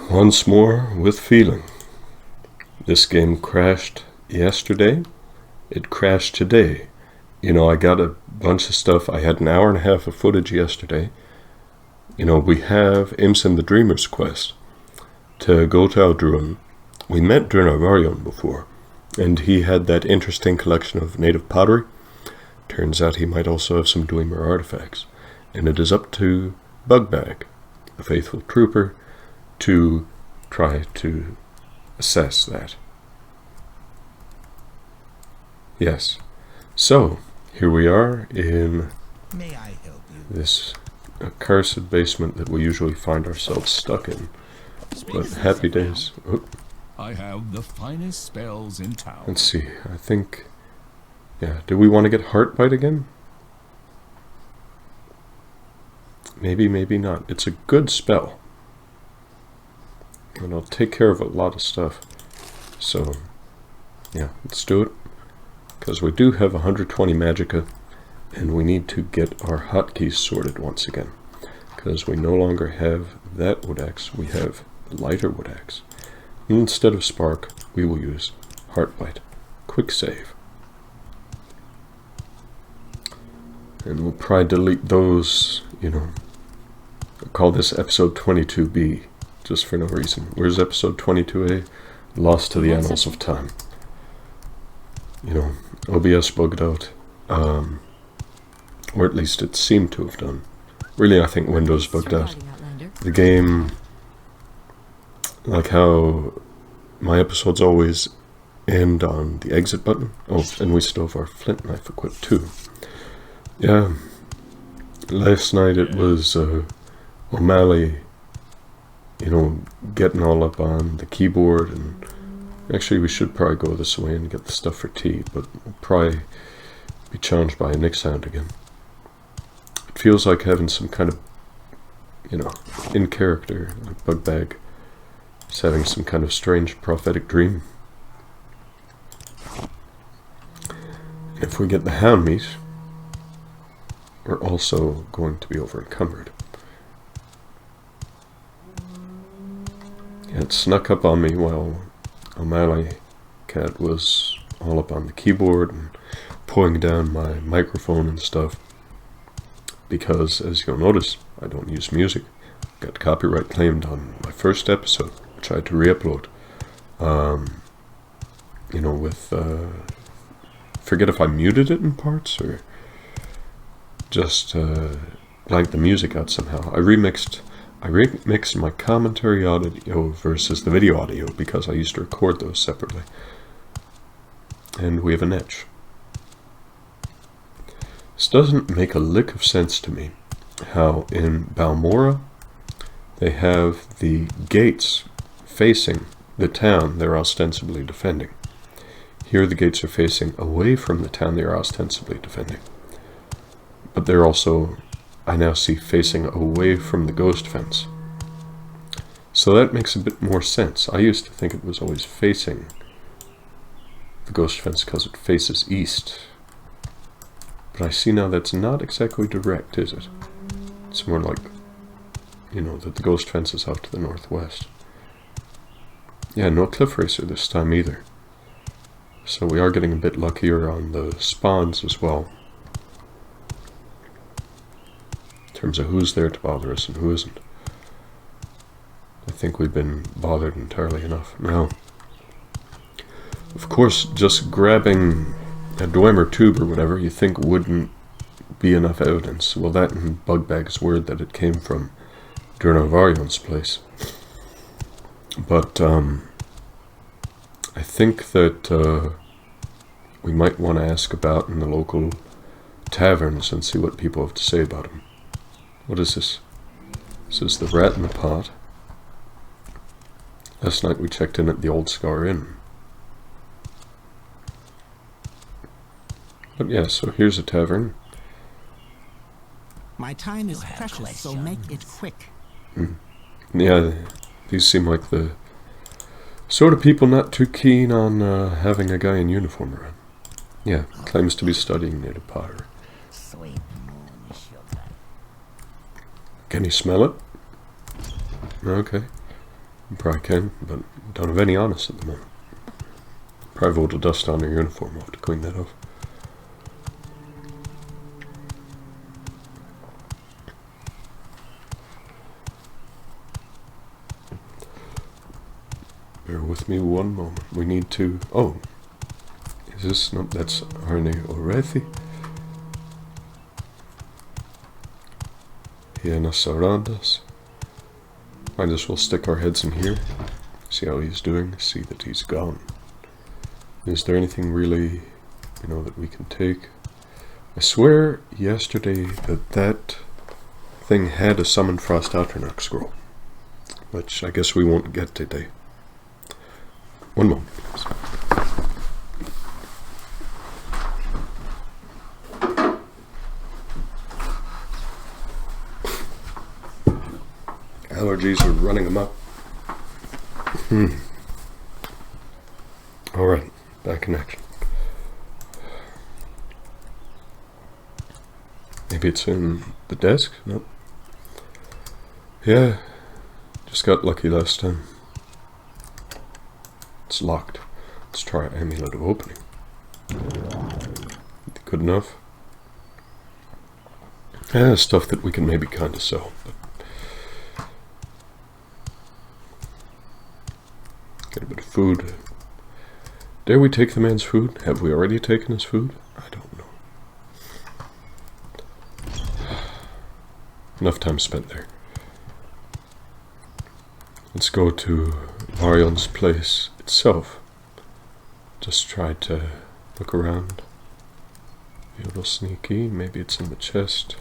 Once more with feeling. This game crashed yesterday. It crashed today. You know, I got a bunch of stuff. I had an hour and a half of footage yesterday. You know, we have Imps and the Dreamer's quest to go to Aldruin. We met Durnavarion before, and he had that interesting collection of native pottery. Turns out he might also have some Dwemer artifacts. And it is up to Bugbag, the faithful trooper, to try to assess that. Yes. So, here we are in this accursed basement that we usually find ourselves stuck in. But happy days. Oh. I have the finest spells in town. Let's see, I think... Yeah, do we want to get Heartbite again? Maybe, maybe not. It's a good spell. And it'll take care of a lot of stuff. So, yeah, let's do it. Because we do have 120 Magicka, and we need to get our hotkeys sorted once again. Because we no longer have that wood axe, we have the lighter wood axe. Instead of Spark, we will use Heartbite. Quick save. And we'll probably delete those, you know. I'll call this episode 22B, just for no reason. Where's episode 22A? Lost to the Annals of Time. You know, OBS bugged out. Or at least it seemed to have done. Really, I think Windows bugged out. The game, like how my episodes always end on the exit button. Oh, and we still have our flint knife equipped too. Yeah, last night it was O'Malley, you know, getting all up on the keyboard, and actually we should probably go this way and get the stuff for tea, but we'll probably be challenged by a Nick sound again. It feels like having some kind of, you know, in character, like Bugbag is having some kind of strange prophetic dream. And if we get the hound meat, we're also going to be over encumbered. Yeah, it snuck up on me while O'Malley Cat was all up on the keyboard and pulling down my microphone and stuff. Because, as you'll notice, I don't use music. Got copyright claimed on my first episode, which I had to re-upload. You know, with, forget if I muted it in parts, or just blanked the music out somehow. I remixed my commentary audio versus the video audio because I used to record those separately. And we have an etch. This doesn't make a lick of sense to me, how in Balmora they have the gates facing the town they're ostensibly defending. Here the gates are facing away from the town they are ostensibly defending. But they're also, I now see, facing away from the ghost fence. So that makes a bit more sense. I used to think it was always facing the ghost fence because it faces east. But I see now that's not exactly direct, is it? It's more like, you know, that the ghost fence is out to the northwest. Yeah, no cliff racer this time either. So we are getting a bit luckier on the spawns as well. In terms of who's there to bother us and who isn't. I think we've been bothered entirely enough. Now, of course, just grabbing a Dwemer tube or whatever you think wouldn't be enough evidence. Well, that and Bugbag's word that it came from Durnavarion's place. But I think that we might want to ask about in the local taverns and see what people have to say about him. What is this? This is the Rat in the Pot. Last night we checked in at the Old Scar Inn. But yeah, so here's a tavern. My time is precious, so make it quick. Yeah, these seem like the sort of people not too keen on having a guy in uniform around. Yeah, claims to be studying native pottery. Can you smell it? Okay. Probably can, but don't have any on us at the moment. Probably have a little dust on your uniform. I'll have to clean that off. Bear with me one moment. We need to... Oh! Is this... No, that's Arne Orethi. Hienas around us. Might as well stick our heads in here. See how he's doing. See that he's gone. Is there anything really, that we can take? I swear yesterday that thing had a Summon Frost Atronach scroll. Which I guess we won't get today. One moment, please. Allergies are running amok. Alright, back in action. Maybe it's in the desk? Nope. Yeah, just got lucky last time. It's locked. Let's try Amulet of Opening. Good enough. Yeah, stuff that we can maybe kind of sell, but get a bit of food. Dare we take the man's food? Have we already taken his food? I don't know. Enough time spent there. Let's go to Marion's place itself. Just try to look around. Be a little sneaky. Maybe it's in the chest.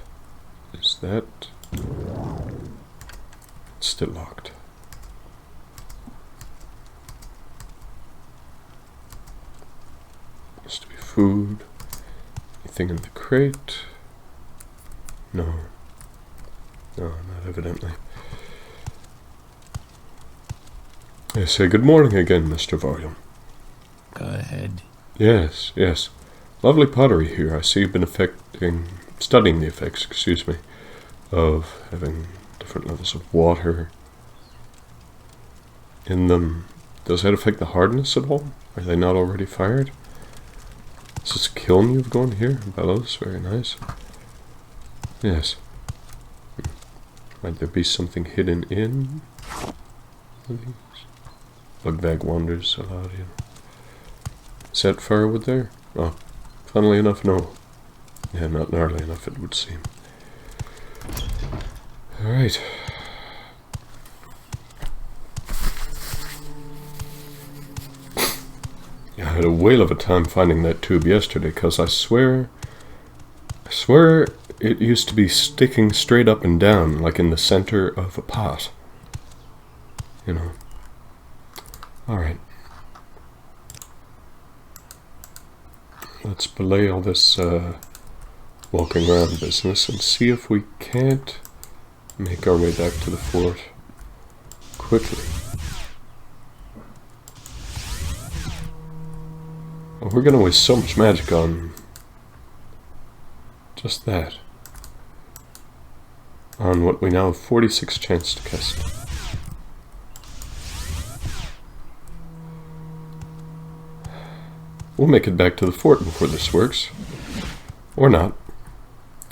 Is that? It's still locked. Must be food. Anything in the crate? No. No, not evidently. I say good morning again, Mr. Vvarden. Go ahead. Yes, yes. Lovely pottery here. I see you've been studying the effects, of having different levels of water in them. Does that affect the hardness at all? Are they not already fired? Is this kiln you've gone here? Bellows, very nice. Yes. Might there be something hidden in these? Bugbag wanders aloud, Is that firewood there? Oh, funnily enough, no. Yeah, not gnarly enough, it would seem. Alright. Yeah, I had a whale of a time finding that tube yesterday, because I swear it used to be sticking straight up and down, like in the center of a pot. Alright. Let's belay all this walking around business and see if we can't make our way back to the fort quickly. Well, we're gonna waste so much magic on just that. On what we now have 46 chance to cast. We'll make it back to the fort before this works. Or not.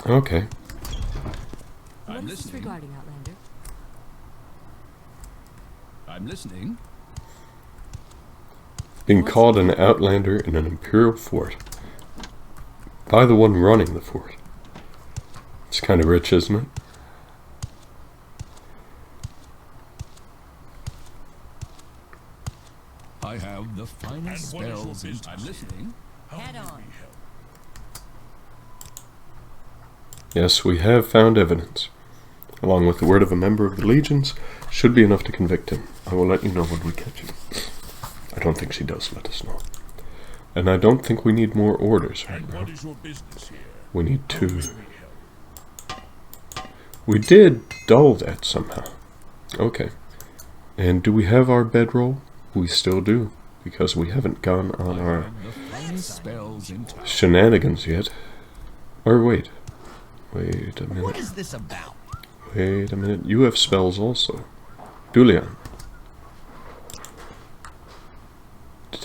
Okay. I'm listening. Regarding Outlander? I'm listening. Being called an outlander in an imperial fort. By the one running the fort. It's kind of rich, isn't it? I have the finest spells in town. I'm listening. Head on. Yes, we have found evidence. Along with the word of a member of the legions, should be enough to convict him. I will let you know when we catch him. I don't think she does let us know. And I don't think we need more orders right now. What is your business here? We need to... We did dull that somehow. Okay. And do we have our bedroll? We still do. Because we haven't gone on our Spells in town. shenanigans yet. Or wait. Wait a minute. What is this about? Wait a minute. You have spells also. Dulian.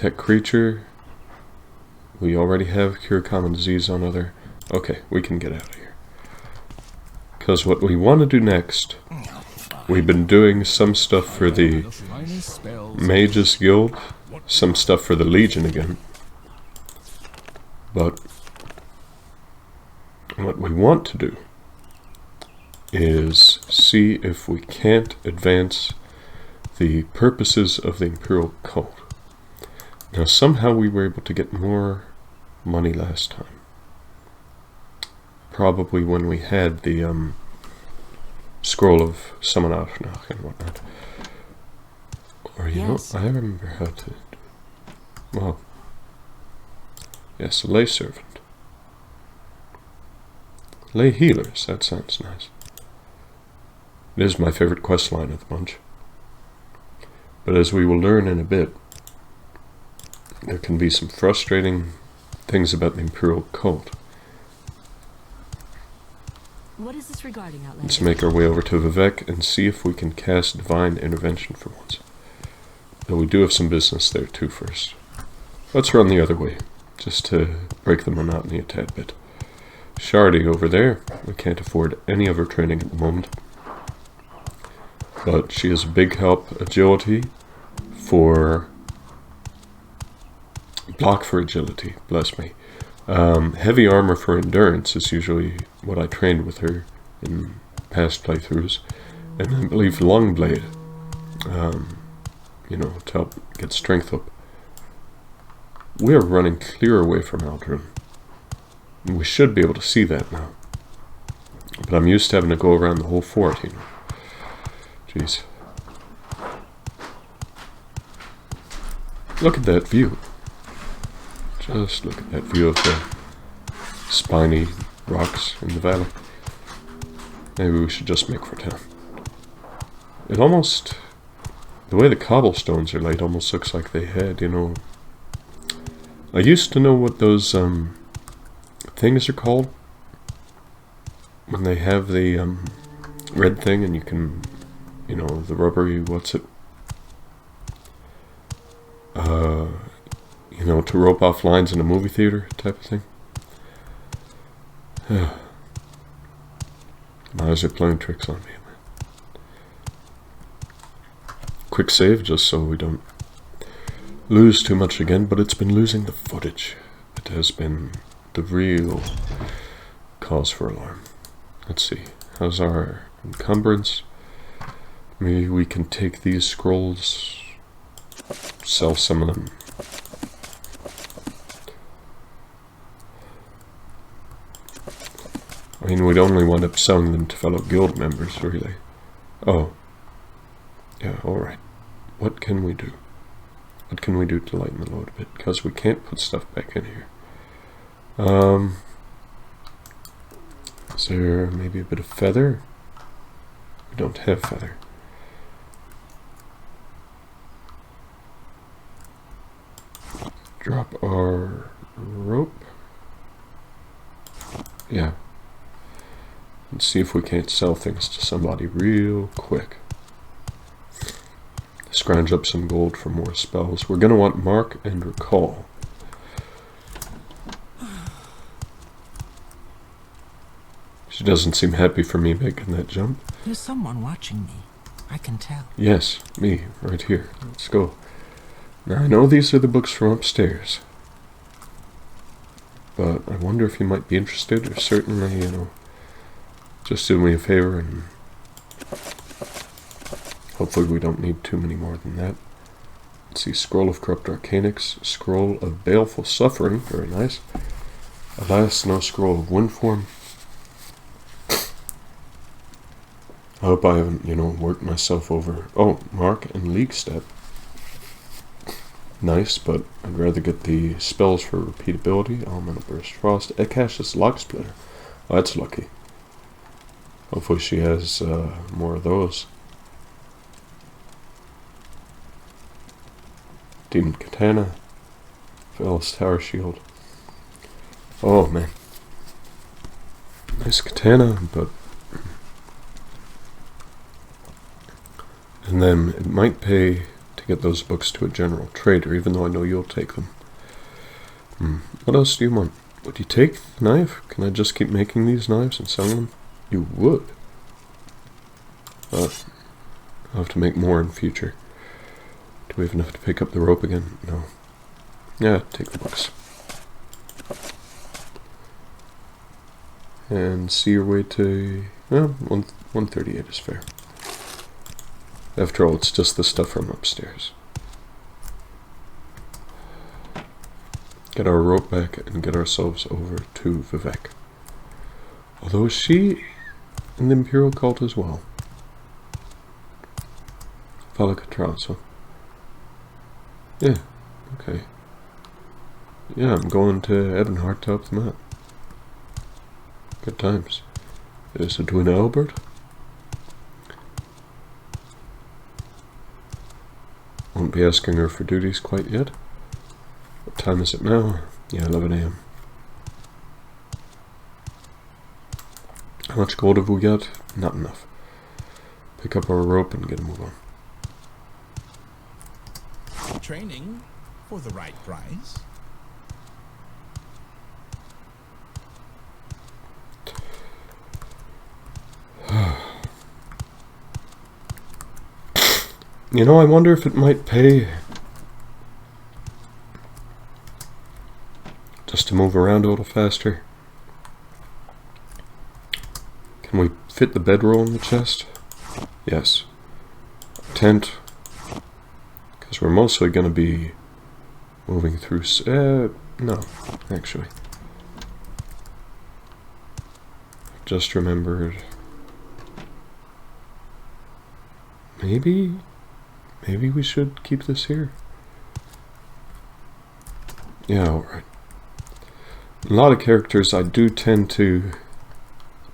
Detect creature. We already have cure common disease on other. Okay, we can get out of here. Because what we want to do next, we've been doing some stuff for the Mages Guild, some stuff for the Legion again. But what we want to do is see if we can't advance the purposes of the Imperial Cult. Now somehow we were able to get more money last time. Probably when we had the scroll of Semi-Purist and whatnot. Or you know, I remember how to do it. Well, yes, a lay servant. Lay healers, that sounds nice. It is my favorite quest line of the bunch. But as we will learn in a bit, there can be some frustrating things about the Imperial Cult. What is this regarding, Outlander? Let's make our way over to Vivek and see if we can cast Divine Intervention for once. Though we do have some business there too first. Let's run the other way, just to break the monotony a tad bit. Shardy over there, we can't afford any of her training at the moment. But she is a big help. Agility for... block for agility, bless me. Heavy armor for endurance is usually what I trained with her in past playthroughs. And I believe Longblade, you know, to help get strength up. We are running clear away from Aldrin. And we should be able to see that now. But I'm used to having to go around the whole fort, you know. Jeez. Look at that view. Just look at that view of the spiny rocks in the valley. Maybe we should just make for town. It almost... the way the cobblestones are laid almost looks like they had, you know... I used to know what those things are called. When they have the red thing and you can... you know, the rubbery, what's it? You know, to rope off lines in a movie theater type of thing. My eyes are playing tricks on me. Quick save just so we don't lose too much again, but it's been losing the footage. It has been the real cause for alarm. Let's see, how's our encumbrance? Maybe we can take these scrolls, sell some of them. I mean, we'd only wind up selling them to fellow guild members, really. Oh. Yeah, alright. What can we do? What can we do to lighten the load a bit? Because we can't put stuff back in here. Is there maybe a bit of feather? We don't have feather. Drop our rope. Yeah. And see if we can't sell things to somebody real quick. Scrounge up some gold for more spells. We're going to want Mark and Recall. She doesn't seem happy for me making that jump. There's someone watching me. I can tell. Yes, me, right here. Let's go. Now I know these are the books from upstairs. But I wonder if you might be interested, or certainly, you know, just do me a favor and hopefully we don't need too many more than that. Let's see, Scroll of Corrupt Arcanics, Scroll of Baleful Suffering, very nice. Alas, no Scroll of Windform. I hope I haven't, you know, worked myself over. Oh, Mark and League Step. Nice, but I'd rather get the spells for repeatability. Elemental Burst Frost. Akash's Lock Splitter. Oh, that's lucky. Hopefully she has more of those. Demon Katana. Phallus Tower Shield. Oh, man. Nice katana, but... and then it might pay to get those books to a general trader, even though I know you'll take them. What else do you want? Would you take the knife? Can I just keep making these knives and selling them? You would. I'll have to make more in future. Do we have enough to pick up the rope again? No. Yeah, take the books. And see your way to... well, 138 is fair. After all, it's just the stuff from upstairs. Get our rope back and get ourselves over to Vivek. Although is she in the Imperial cult as well? Valakatraso. Yeah, okay. Yeah, I'm going to Ebonheart to help them out. Good times. Is it doing Albert? Won't be asking her for duties quite yet. What time is it now? Yeah, 11 AM. How much gold have we got? Not enough. Pick up our rope and get a move on. Training for the right price. You know, I wonder if it might pay just to move around a little faster. Can we fit the bedroll in the chest? Yes. Tent. Because we're mostly going to be moving through... no, actually. Just remembered... Maybe we should keep this here. Yeah, alright. A lot of characters, I do tend to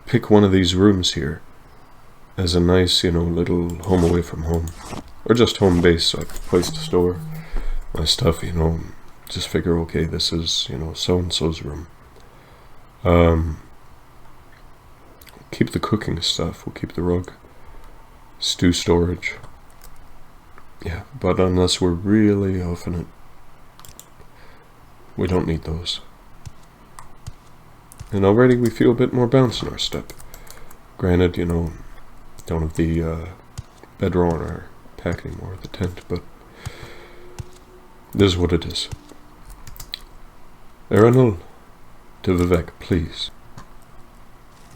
pick one of these rooms here as a nice, you know, little home away from home. Or just home base, so I can place to store my stuff, you know. Just figure, okay, this is, you know, so-and-so's room. Keep the cooking stuff, we'll keep the rug. Stew storage. Yeah, but unless we're really off in it, we don't need those. And already we feel a bit more bounce in our step. Granted, you know, don't have the bedroll in our pack anymore, the tent, but this is what it is. Erinal, to Vivek, please.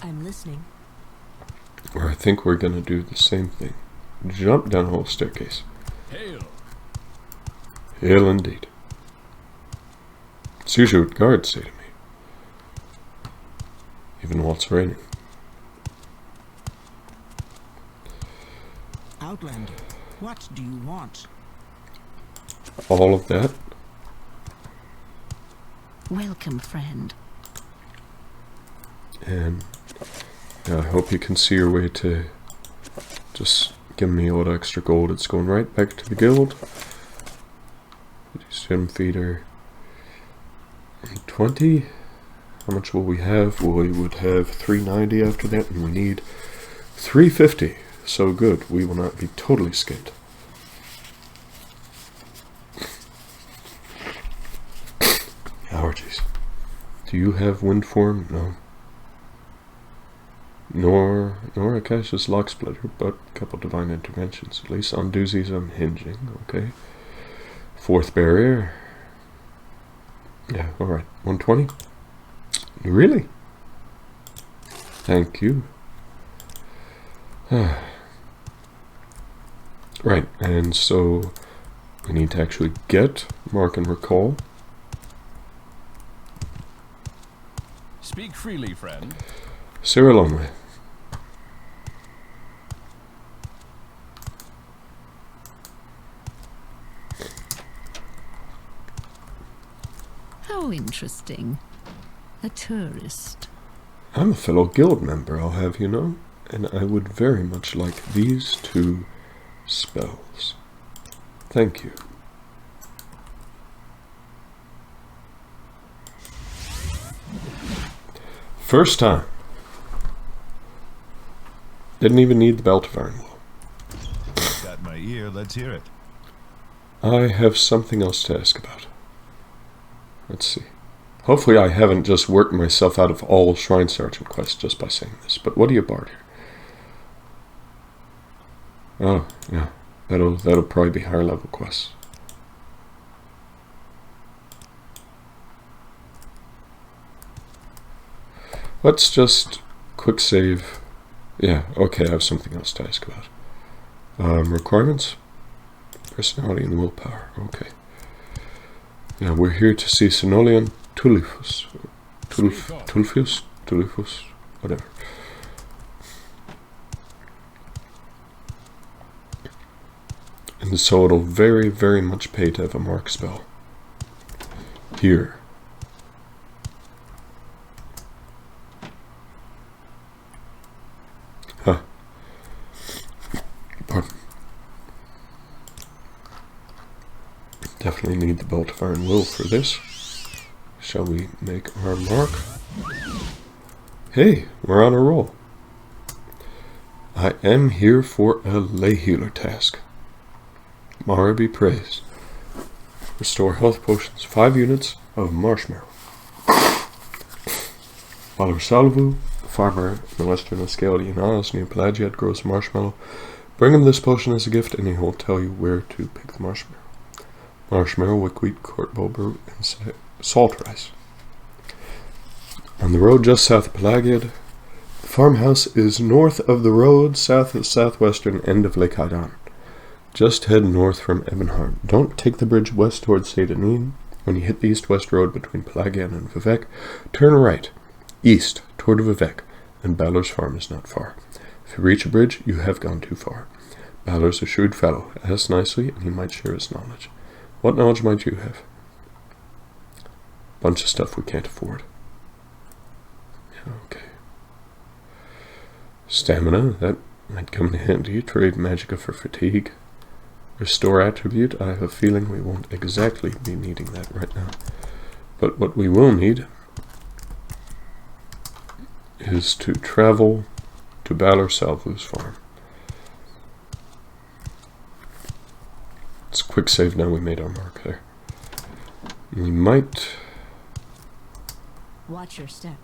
I'm listening. Or I think we're gonna do the same thing. Jump down a whole staircase. Hail. Hail indeed. It's usually what guards say to me. Even while it's raining. Outlander, what do you want? All of that? Welcome, friend. And yeah, I hope you can see your way to just give me all the extra gold. It's going right back to the guild. Stem feeder. 20. How much will we have? Well, we would have 390 after that, and we need 350. So good. We will not be totally skint. Allergies. Do you have wind form? No. Nor Akasha's lock splitter, but a couple divine interventions. At least on doozies I'm hinging, okay. Fourth barrier. Yeah, alright. 120? Really? Thank you. Right, and so we need to actually get Mark and Recall. Speak freely, friend. Sarah Longley. How interesting. A tourist. I'm a fellow guild member, I'll have you know, and I would very much like these two spells. Thank you. First time. Didn't even need the belt of Ironwall. Got my ear, let's hear it. I have something else to ask about. Let's see. Hopefully I haven't just worked myself out of all Shrine Sergeant quests just by saying this, but what do you bard here? Oh, yeah. That'll probably be higher level quests. Let's just quick save. Yeah, okay, I have something else to ask about. Requirements? Personality and willpower, okay. Yeah, we're here to see Senolian Tulifus. Tulifus? Whatever. And so it'll very, very much pay to have a mark spell. Here. Huh. Pardon. Definitely need the Belt of Iron Will for this. Shall we make our mark? Hey, we're on a roll. I am here for a lay healer task. Mara be praised. Restore health potions, 5 units of marshmallow. Valor Salvu, the farmer in the western Ascaldian Isles near Pelagiad, grows marshmallow. Bring him this potion as a gift and he will tell you where to pick the marshmallow. Marshmallow, wickweed, court bulgur, and salt rice. On the road just south of Pelagiad, the farmhouse is north of the road, south of the southwestern end of Lake Addon. Just head north from Ebonheart. Don't take the bridge west towards Saint-Denis. When you hit the east-west road between Pelagiad and Vivec, turn right, east, toward Vivec, and Balor's farm is not far. If you reach a bridge, you have gone too far. Balor's a shrewd fellow. Ask nicely, and he might share his knowledge. What knowledge might you have? Bunch of stuff we can't afford. Yeah, okay. Stamina, that might come in handy. Trade magicka for fatigue. Restore attribute, I have a feeling we won't exactly be needing that right now. But what we will need is to travel to Balor Salvu's farm. It's a quick save now we made our mark there. We might... Watch your step.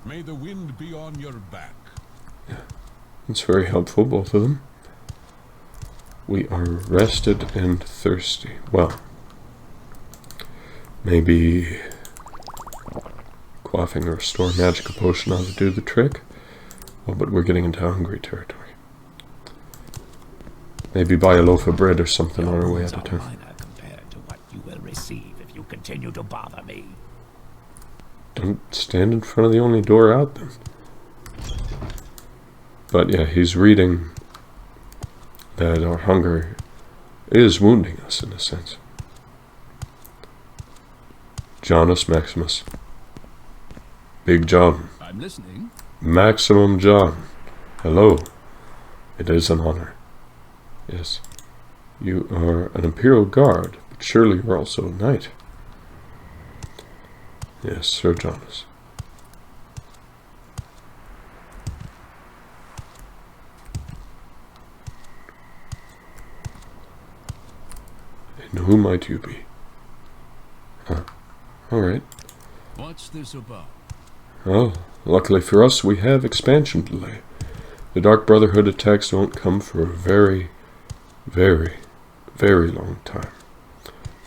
May the wind be on your back. Yeah, it's very helpful, both of them. We are rested and thirsty. Well, maybe quaffing a restore magicka potion ought to do the trick. Oh, but we're getting into hungry territory. Maybe buy a loaf of bread or something on our way out of town. Minor compared to what you will receive if you continue to bother me. Don't stand in front of the only door out then. But yeah, he's reading that our hunger is wounding us in a sense. Janus Maximus. Big John. I'm listening. Maximum John. Hello. It is an honor. Yes. You are an Imperial Guard, but surely you're also a knight. Yes, Sir Janus. And who might you be? Huh. Alright. What's this about? Well, luckily for us, we have expansion delay. The Dark Brotherhood attacks won't come for a very, very, very long time.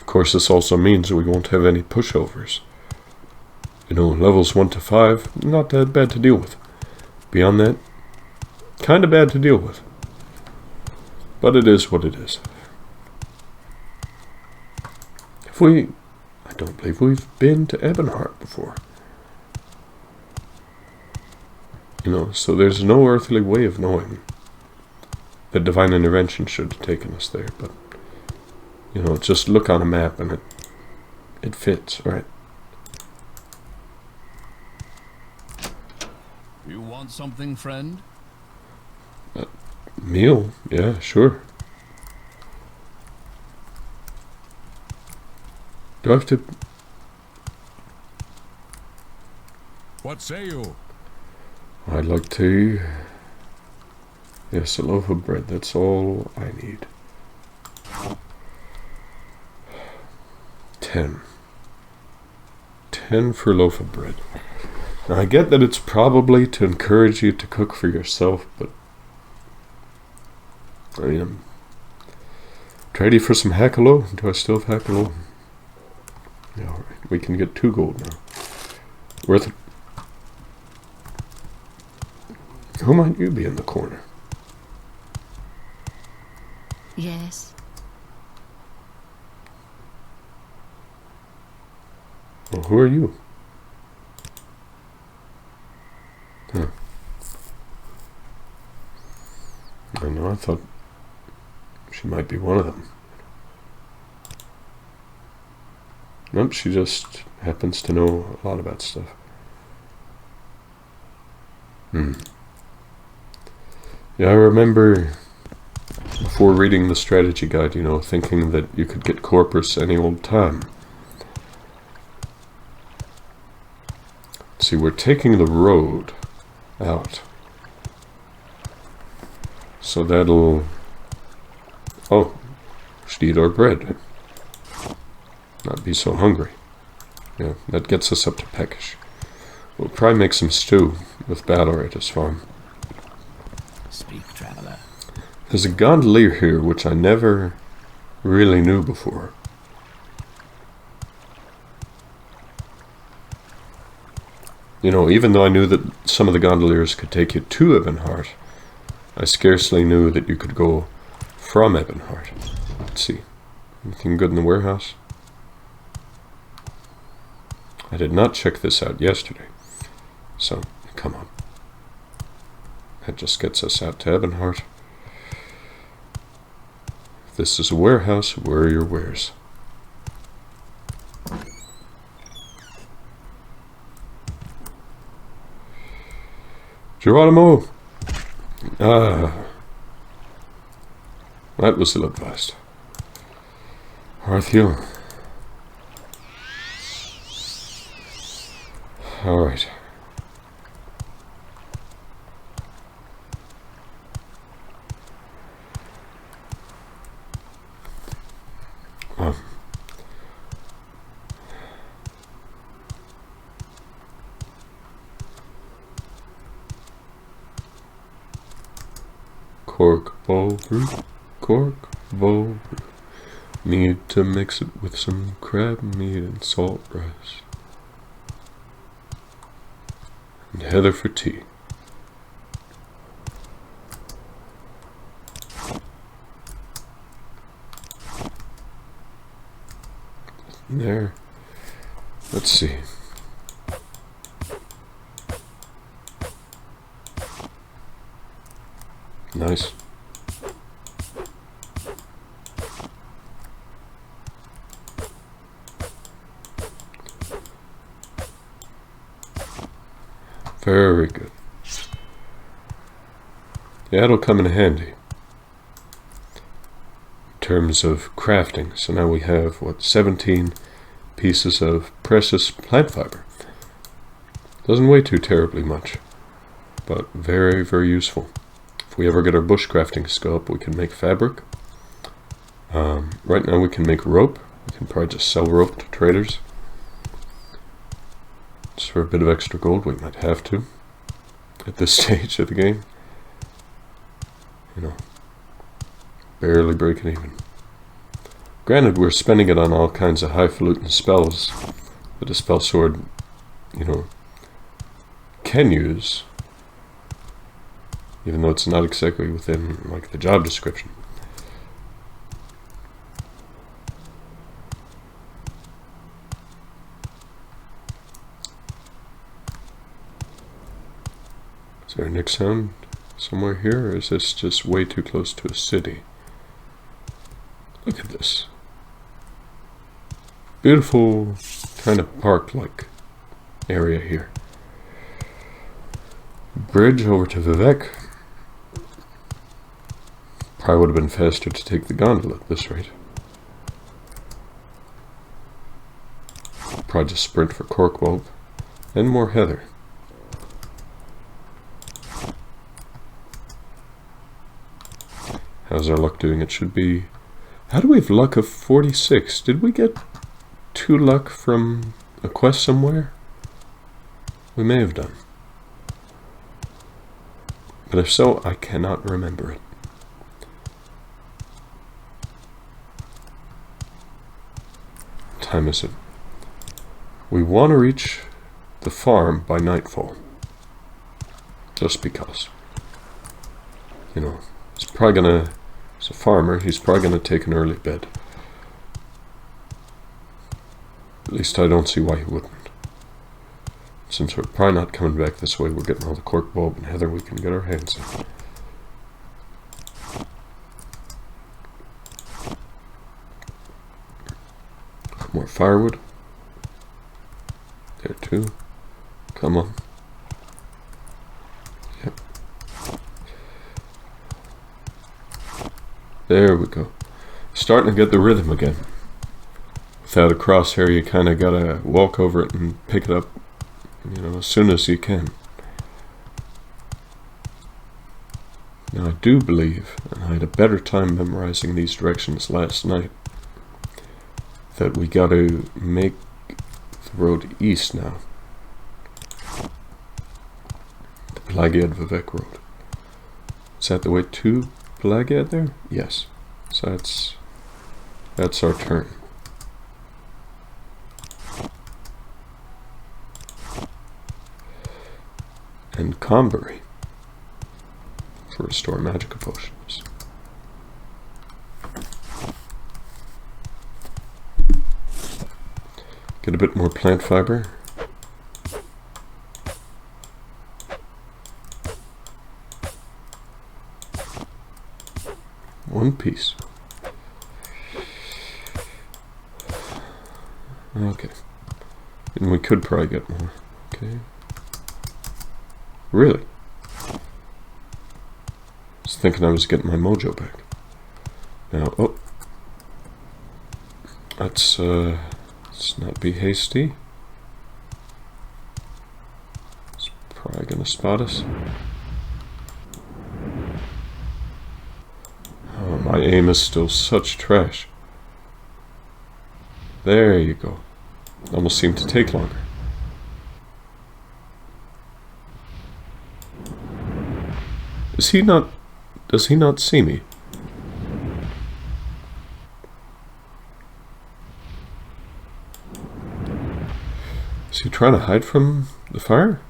Of course, this also means we won't have any pushovers. You know, levels 1 to 5, not that bad to deal with. Beyond that, kinda bad to deal with. But it is what it is. I don't believe we've been to Ebonheart before. You know, so there's no earthly way of knowing that divine intervention should have taken us there, but, you know, just look on a map and it fits, right? You want something, friend? Meal? Yeah, sure. Do I have to... What say you? I'd like to... Yes, a loaf of bread. That's all I need. 10. 10 for a loaf of bread. Now I get that it's probably to encourage you to cook for yourself, but I am ready for some hackalo. Do I still have hackalo? Yeah, alright. We can get 2 gold now. Worth it. Who might you be in the corner? Yes. Well, who are you? Huh. I know, I thought she might be one of them. Nope, she just happens to know a lot about stuff. Yeah, I remember before reading the strategy guide, you know, thinking that you could get Corpus any old time. See, we're taking the road out. So that'll... Oh, we should eat our bread. Not be so hungry. Yeah, that gets us up to peckish. We'll probably make some stew with Battle at his farm. Speak, traveler. There's a gondolier here which I never really knew before. You know, even though I knew that some of the gondoliers could take you to Ebonheart, I scarcely knew that you could go from Ebonheart. Let's see. Anything good in the warehouse? I did not check this out yesterday. So, come on. That just gets us out to Ebonheart. If this is a warehouse, where are your wares? Geronimo! Ah. That was ill-advised. Arthiel. Alright. Cork bowl brew, cork bowl brew. Need to mix it with some crab meat and salt rice. And heather for tea. There. Let's see. Nice. Very good. Yeah, it'll come in handy in terms of crafting. So now we have, what, 17 pieces of precious plant fiber. Doesn't weigh too terribly much, but very, very useful. If we ever get our bushcrafting skill up, we can make fabric. Right now we can make rope. We can probably just sell rope to traders. Just for a bit of extra gold, we might have to at this stage of the game. You know, barely breaking even. Granted, we're spending it on all kinds of highfalutin spells that a spell sword, you know, can use, even though it's not exactly within, like, the job description. Is there a Nick sound somewhere here, or is this just way too close to a city? Look at this. Beautiful kind of park-like area here. Bridge over to Vivek. Probably would have been faster to take the gondola at this rate. Probably just sprint for Corkwolf and more heather. How's our luck doing? It should be... How do we have luck of 46? Did we get 2 luck from a quest somewhere? We may have done. But if so, I cannot remember it. What time is it? We want to reach the farm by nightfall. Just because. You know, he's probably gonna, as a farmer, he's probably gonna take an early bed. At least I don't see why he wouldn't. Since we're probably not coming back this way, we're getting all the cork bulb and heather we can get our hands on. More firewood. There too. Come on. Yep. There we go. Starting to get the rhythm again. Without a crosshair, you kind of gotta walk over it and pick it up, you know, as soon as you can. Now I do believe, and I had a better time memorizing these directions last night, that we gotta make the road east now. The Pelagiad Vivek road. Is that the way to Pelagiad there? Yes. So that's our turn. And Combury for restore magical potions. Get a bit more plant fiber. One piece. Okay. And we could probably get more. Okay. Really? I was thinking I was getting my mojo back. Now, oh. Let's not be hasty. It's probably gonna spot us. Oh, my aim is still such trash. There you go. Almost seemed to take longer. Does he not see me? Is he trying to hide from the fire?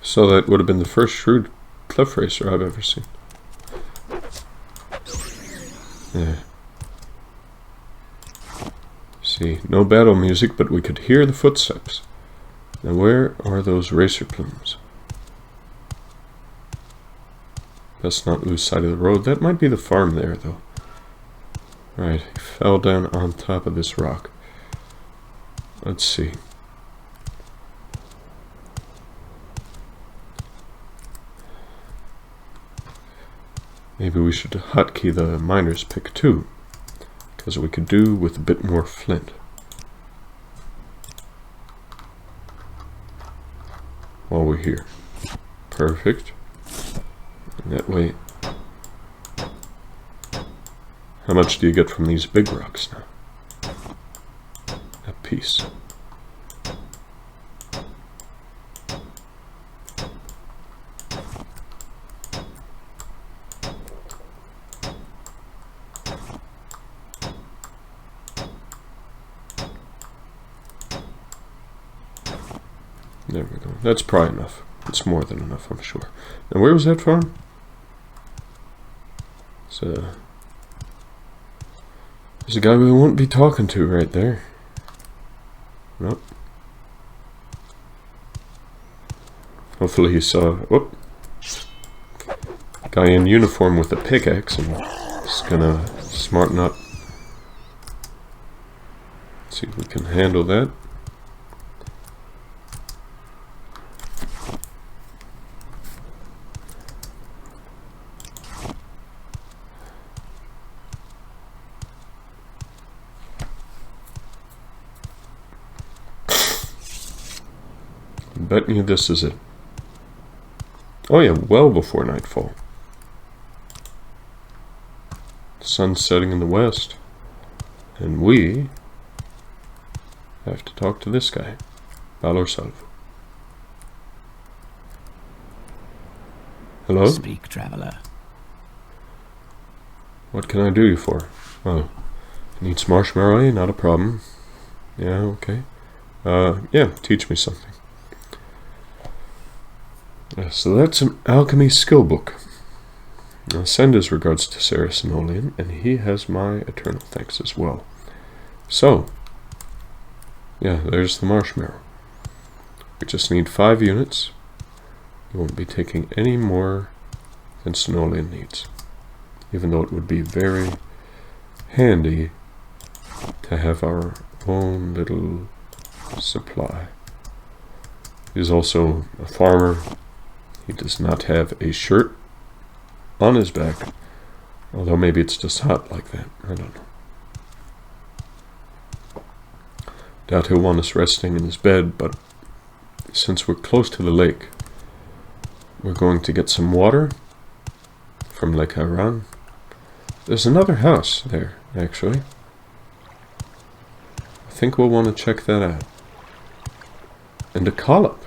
So that would have been the first shrewd cliff racer I've ever seen. Yeah. See, no battle music, but we could hear the footsteps. Now where are those racer plumes? Best not lose sight of the road. That might be the farm there, though. Right, he fell down on top of this rock. Let's see. Maybe we should hotkey the miner's pick too, because we could do with a bit more flint. While we're here. Perfect. And that way. How much do you get from these big rocks now? A piece. There we go. That's probably enough. It's more than enough, I'm sure. And where was that farm? There's a guy we won't be talking to right there. Nope. Hopefully he saw... Whoop. Guy in uniform with a pickaxe and he's gonna smarten up. See if we can handle that. I'm betting you this is it. Oh yeah, well before nightfall. Sun's setting in the west. And we have to talk to this guy. Balor Salvo. Hello? Speak, traveler. What can I do you for? Oh, needs marshmallow, not a problem. Yeah, okay. Yeah, teach me something. So that's an alchemy skill book. I'll send his regards to Sarah Sinolian, and he has my eternal thanks as well. So, yeah, there's the marshmallow. We just need 5 units. We won't be taking any more than Sinolian needs. Even though it would be very handy to have our own little supply. He's also a farmer. He does not have a shirt on his back, although maybe it's just hot like that. I don't know. Doubt he'll want us resting in his bed, but since we're close to the lake, we're going to get some water from Lake Haran. There's another house there, actually. I think we'll want to check that out. And a collop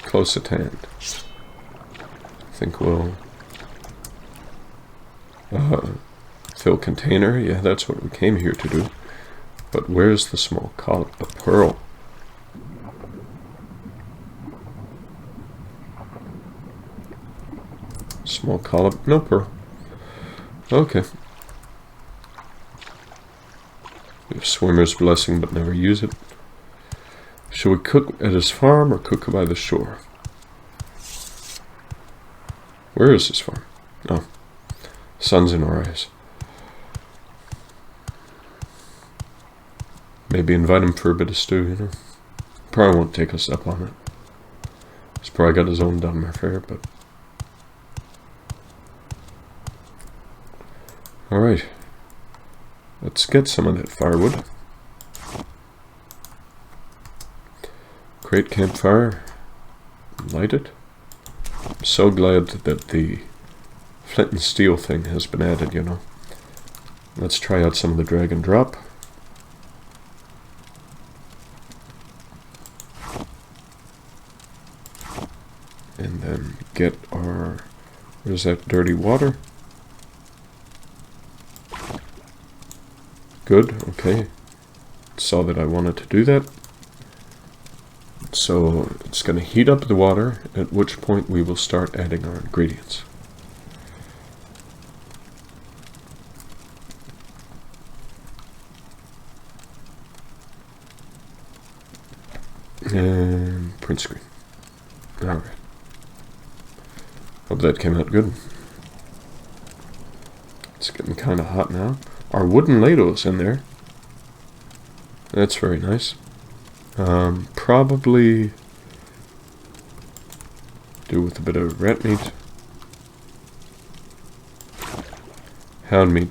close at hand. I think we'll fill container. Yeah, that's what we came here to do. But where's the small collop? A pearl. Small collop, no pearl. Okay. We have swimmer's blessing, but never use it. Shall we cook at his farm or cook by the shore? Where is his farm? Oh, sun's in our eyes. Maybe invite him for a bit of stew, you know. Probably won't take us up on it. He's probably got his own dumb affair, but... Alright. Let's get some of that firewood. Create campfire. Light it. I'm so glad that the flint and steel thing has been added, you know. Let's try out some of the drag and drop. And then get our... Where's that dirty water? Good, okay. Saw that I wanted to do that. So it's going to heat up the water, at which point we will start adding our ingredients. And print screen. Alright. Hope that came out good. It's getting kind of hot now. Our wooden ladle's in there. That's very nice. Probably do with a bit of rat meat. Hound meat.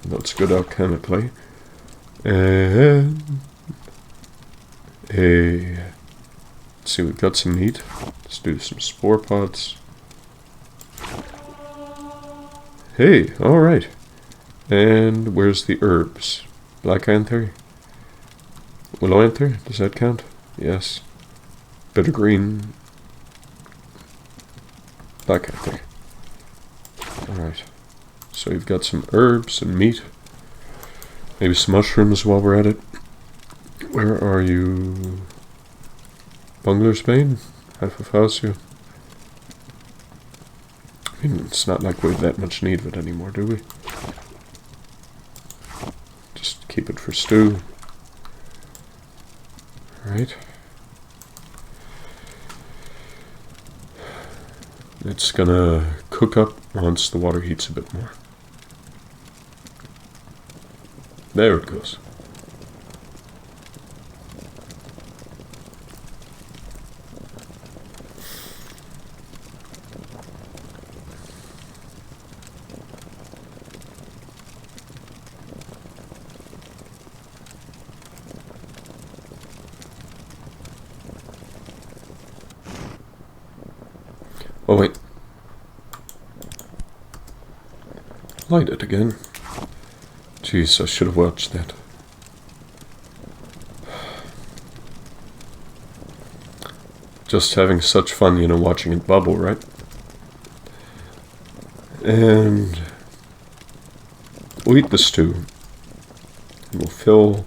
That's good alchemically. And let's see, we've got some meat. Let's do some spore pods. Hey, alright. And where's the herbs? Black anther? Willow anther? Does that count? Yes. Bitter green. Black anther. Alright. So we've got some herbs and meat. Maybe some mushrooms while we're at it. Where are you? Bungler's Bane? Hypophasia? I mean, it's not like we have that much need of it anymore, do we? Just keep it for stew. Alright. It's gonna cook up once the water heats a bit more. There it goes. Oh wait. light it again. Jeez, I should have watched that. Just having such fun, you know, watching it bubble, right? And we'll eat the stew. And we'll fill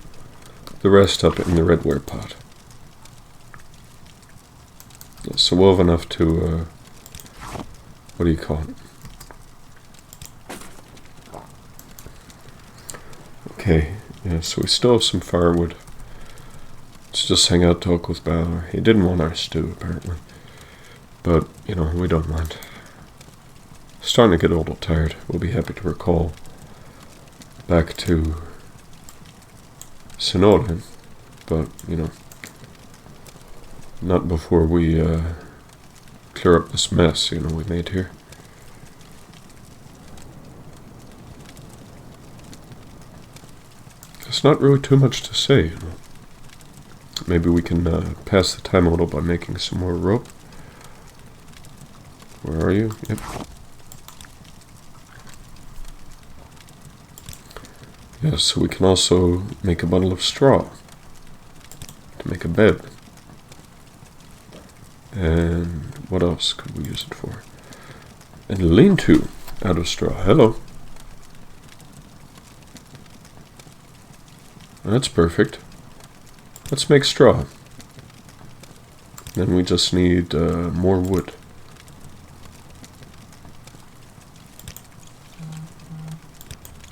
the rest up in the redware pot. So we'll have enough to, what do you call it? Okay, yeah, so we still have some firewood. Let's just hang out, talk with Balor. He didn't want our stew, apparently. But, you know, we don't mind. Starting to get a little tired. We'll be happy to recall back to Sinolin. But, you know, not before we clear up this mess, you know, we made here. There's not really too much to say, you know. Maybe we can pass the time a little by making some more rope. Where are you? Yep. Yeah, so we can also make a bundle of straw to make a bed. And what else could we use it for? And a lean-to out of straw. Hello. That's perfect. Let's make straw. Then we just need more wood.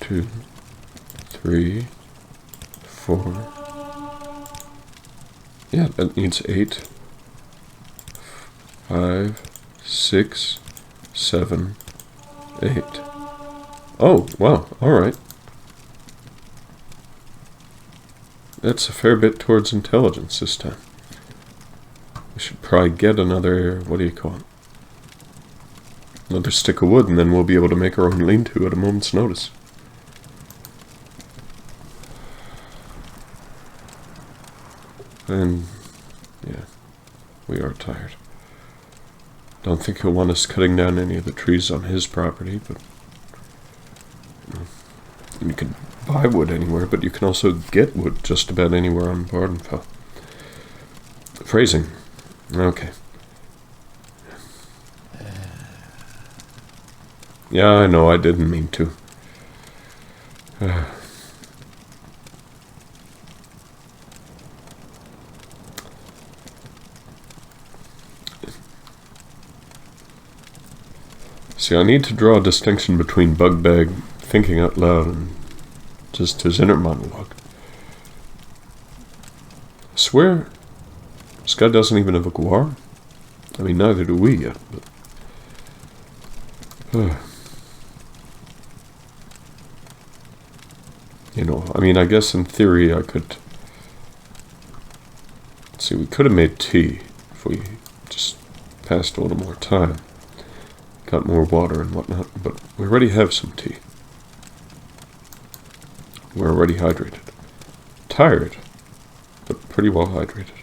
Two, 3, 4. Yeah, that needs 8. 5, 6, 7, 8. Oh, wow, alright. That's a fair bit towards intelligence this time. We should probably get another, what do you call it? Another stick of wood, and then we'll be able to make our own lean-to at a moment's notice. And, yeah, we are tired. Don't think he'll want us cutting down any of the trees on his property, but you can buy wood anywhere, but you can also get wood just about anywhere on Vvardenfell. Phrasing. Okay. Yeah, I know, I didn't mean to. See, I need to draw a distinction between Bugbag thinking out loud and just his inner monologue. I swear, this guy doesn't even have a Guar. I mean, neither do we yet, but... you know, I mean, I guess in theory I could... see, we could have made tea if we just passed a little more time. Got more water and whatnot, but we already have some tea. We're already hydrated. Tired, but pretty well hydrated.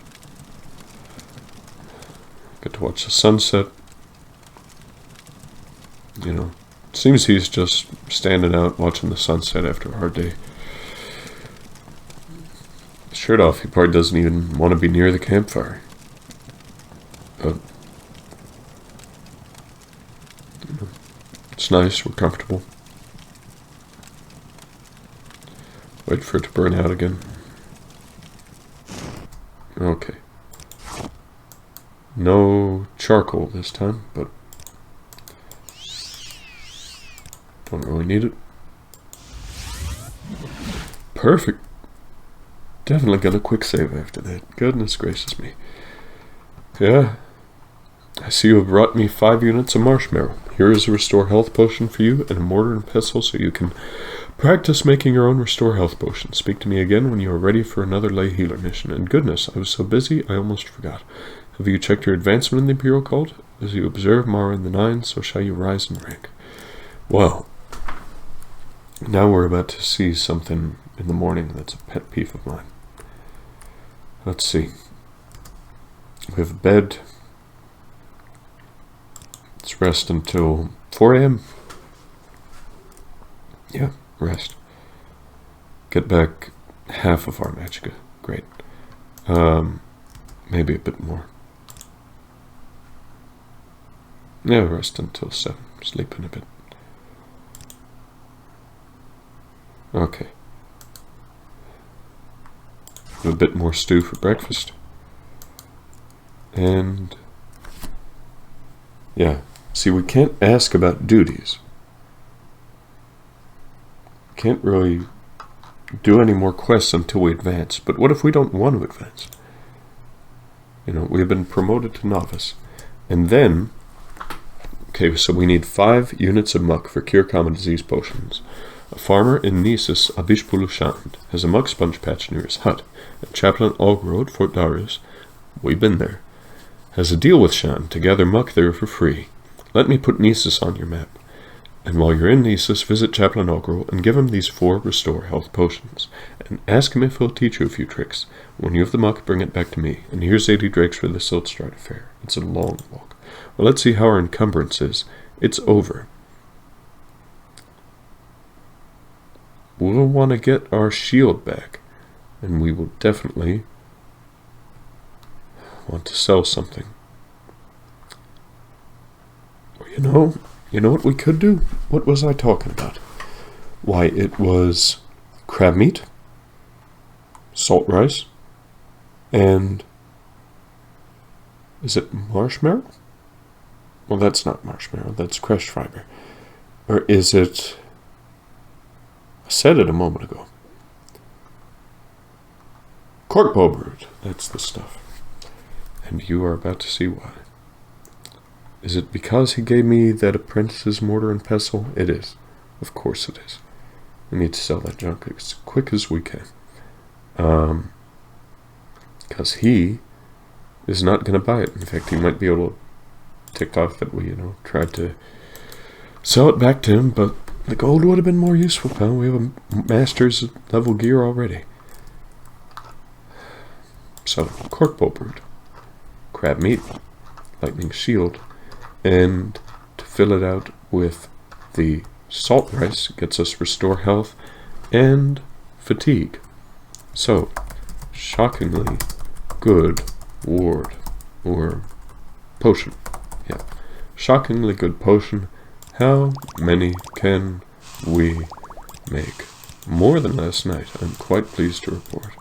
Get to watch the sunset. You know, seems he's just standing out watching the sunset after a hard day. Shirt off, he probably doesn't even want to be near the campfire. But it's nice, we're comfortable. Wait for it to burn out again. Okay. No charcoal this time, but don't really need it. Perfect. Definitely got a quick save after that. Goodness gracious me. Yeah. I see you have brought me 5 units of marshmallow. Here is a restore health potion for you and a mortar and pestle so you can practice making your own restore health potion. Speak to me again when you are ready for another lay healer mission. And goodness, I was so busy I almost forgot. Have you checked your advancement in the Imperial Cult? As you observe Mara in the 9, so shall you rise in rank. Well, now we're about to see something in the morning that's a pet peeve of mine. Let's see. We have a bed. Let's rest until 4 a.m. Yeah, rest. Get back half of our magicka. Great. Maybe a bit more. Yeah, rest until 7. Sleep in a bit. Okay. Have a bit more stew for breakfast. And yeah, see, we can't ask about duties. Can't really do any more quests until we advance. But what if we don't want to advance? You know, we have been promoted to novice. And then, okay, so we need 5 units of muck for cure common disease potions. A farmer in Nisus, Abishpulushand, has a muck sponge patch near his hut. And Chaplain Algro at Fort Darius, we've been there, has a deal with Shan to gather muck there for free. Let me put Nisus on your map. And while you're in Nisus, visit Chaplain Algro and give him these 4 restore health potions. And ask him if he'll teach you a few tricks. When you have the muck, bring it back to me. And here's 80 drakes for the Silt Stride affair. It's a long walk. Well, let's see how our encumbrance is. It's over. We'll want to get our shield back. And we will definitely want to sell something. You know what we could do? What was I talking about? Why, it was crab meat, salt rice, and is it marshmallow? Well, that's not marshmallow, that's crushed fiber. Or is it... I said it a moment ago. Corkbow brood, that's the stuff. And you are about to see why. Is it because he gave me that apprentice's mortar and pestle? It is. Of course it is. We need to sell that junk as quick as we can. Because he is not going to buy it. In fact, he might be able to tick off that we, tried to sell it back to him, but the gold would have been more useful, pal. We have a master's level gear already. So, corkbow brood, crab meat, lightning shield, and to fill it out with the salt rice gets us restore health and fatigue. So, shockingly good ward or potion. Yeah, shockingly good potion. How many can we make? More than last night, I'm quite pleased to report.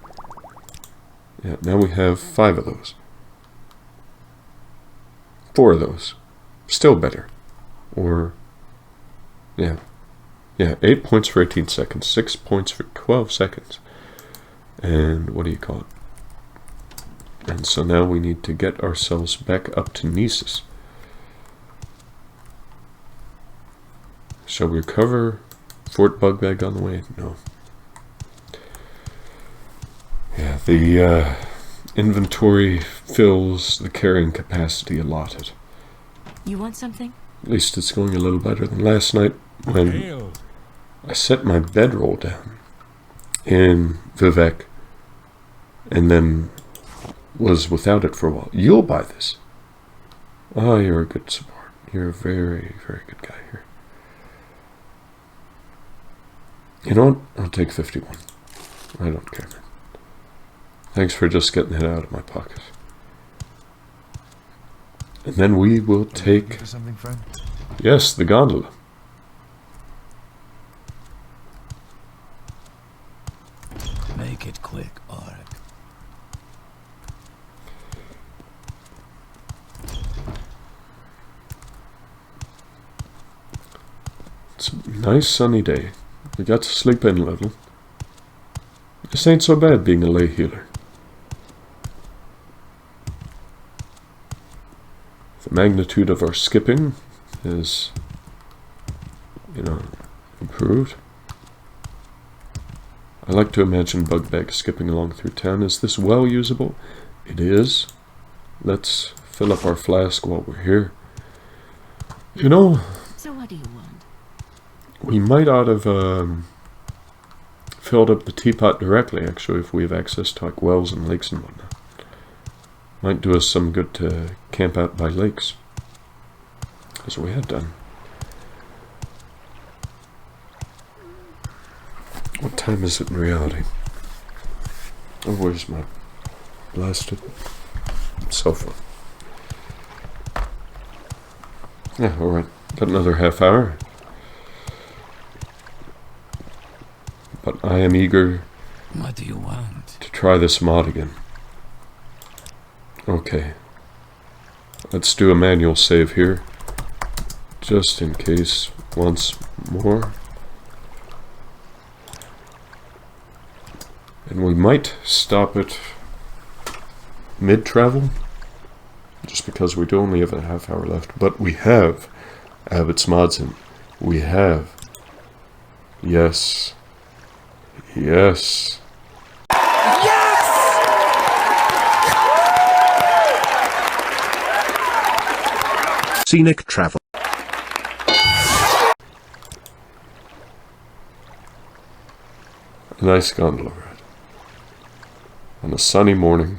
Yeah, now we have 5 of those. 4 of those. Still better. Or, yeah. Yeah, 8 points for 18 seconds, 6 points for 12 seconds. And what do you call it? And so now we need to get ourselves back up to Nisus. Shall we recover Fort Bugbag on the way? No. Yeah, the inventory fills the carrying capacity allotted. You want something? At least it's going a little better than last night when I set my bedroll down in Vivek and then was without it for a while. You'll buy this. Oh, you're a good support. You're a very, very good guy here. You know what? I'll take 51. I don't care, man. Thanks for just getting it out of my pocket. And then we will take... something, friend? Yes, the gondola. Make it quick, Auric. It's a nice sunny day. We got to sleep in a little. This ain't so bad being a lay healer. The magnitude of our skipping is, improved. I like to imagine Bugbag skipping along through town. Is this well usable? It is. Let's fill up our flask while we're here. So what do you want? We might ought have filled up the teapot directly, actually, if we have access to like wells and lakes and whatnot. Might do us some good to camp out by lakes, as we have done. time is it in reality? Oh, where's my blasted cell phone? Yeah, alright. Got another half hour. But I am eager What do you want? to try this mod again. Okay. Let's do a manual save here. Just in case once more. And we might stop it mid-travel. Just because we do only have a half hour left. But we have Abot's mods in. We have. Yes. Yes. Scenic travel. A nice gondola ride. On a sunny morning.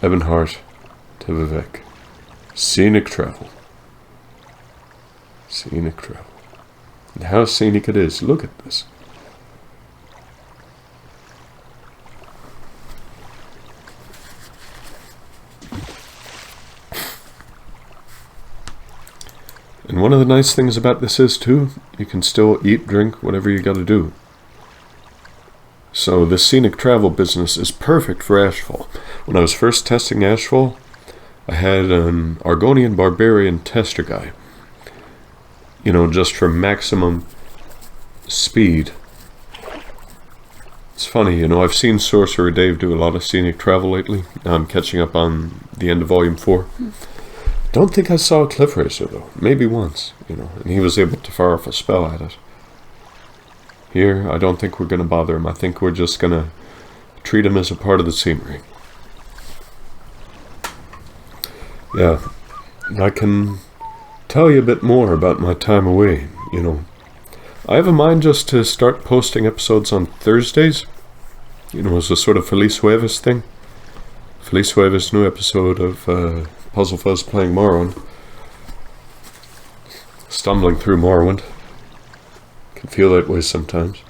Ebonheart to Vivek. Scenic travel. Scenic travel. And how scenic it is. Look at this. And one of the nice things about this is, too, you can still eat, drink, whatever you gotta do. So this scenic travel business is perfect for Ashfall. When I was first testing Ashfall, I had an Argonian Barbarian tester guy. You know, just for maximum speed. It's funny, you know, I've seen Sorcerer Dave do a lot of scenic travel lately. Now I'm catching up on the end of Volume 4. Don't think I saw a Cliff Racer, though. Maybe once, you know, and he was able to fire off a spell at it. Here, I don't think we're going to bother him. I think we're just going to treat him as a part of the scenery. Yeah, I can tell you a bit more about my time away, you know. I have a mind just to start posting episodes on Thursdays, you know, as a sort of Feliz Jueves thing. Feliz Jueves, new episode of Puzzle Fuzz playing Morrowind. Stumbling through Morrowind. Can feel that way sometimes.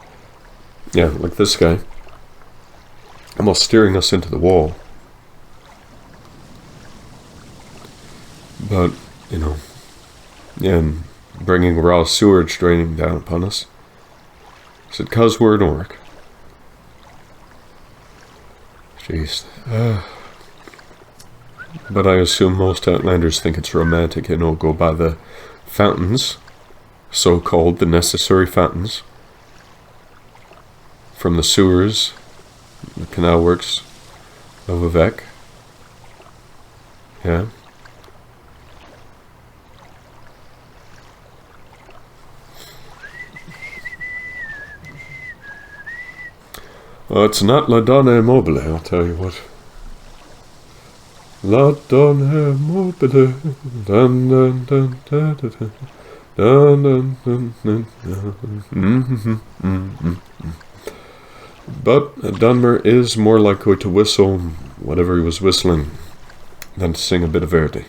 Yeah, like this guy. Almost steering us into the wall. But, you know, yeah, and bringing raw sewage draining down upon us. Is it 'cause we're an orc? Jeez. But I assume most Outlanders think it's romantic and will go by the fountains, so-called the necessary fountains, from the sewers, the canal works of Vivek. Yeah. Well, it's not La Donna Immobile, I'll tell you what. La Donna Immobile. Dun dun dun dun dun dun dun dun dun. But Dunmer is more likely to whistle whatever he was whistling than to sing a bit of Verdi.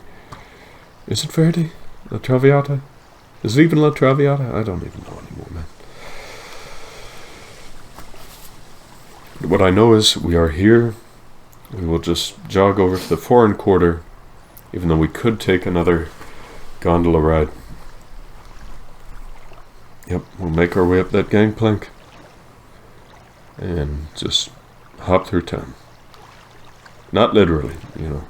Is it Verdi? La Traviata? Is it even La Traviata? I don't even know anymore, man. What I know is we are here. We will just jog over to the foreign quarter, even though we could take another gondola ride. Yep, we'll make our way up that gangplank and just hop through town. Not literally, you know.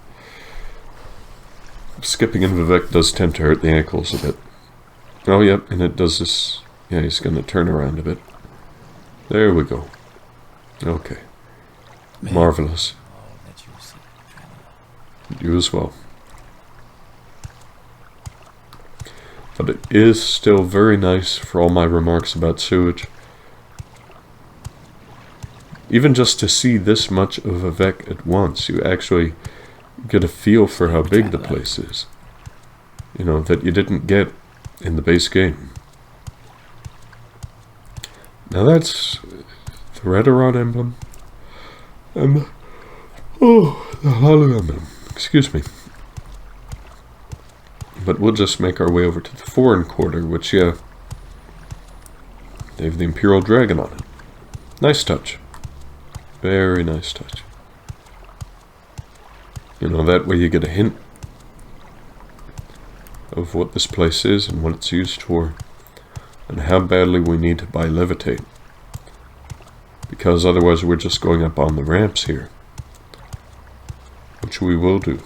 Skipping in Vivek does tend to hurt the ankles a bit. Oh, yep, and it does this. Yeah, he's going to turn around a bit. There we go. Okay. Marvelous. You as well. But it is still very nice for all my remarks about sewage. Even just to see this much of Vivek at once, you actually get a feel for how big the place is. You know, that you didn't get in the base game. Now that's the Redorod emblem. And the Halu emblem. Excuse me. But we'll just make our way over to the foreign quarter, which, yeah, They have the Imperial Dragon on it. Nice touch. Very nice touch. You know, that way you get a hint of what this place is and what it's used for, and how badly we need to buy levitate. Because otherwise we're just going up on the ramps here. Which we will do.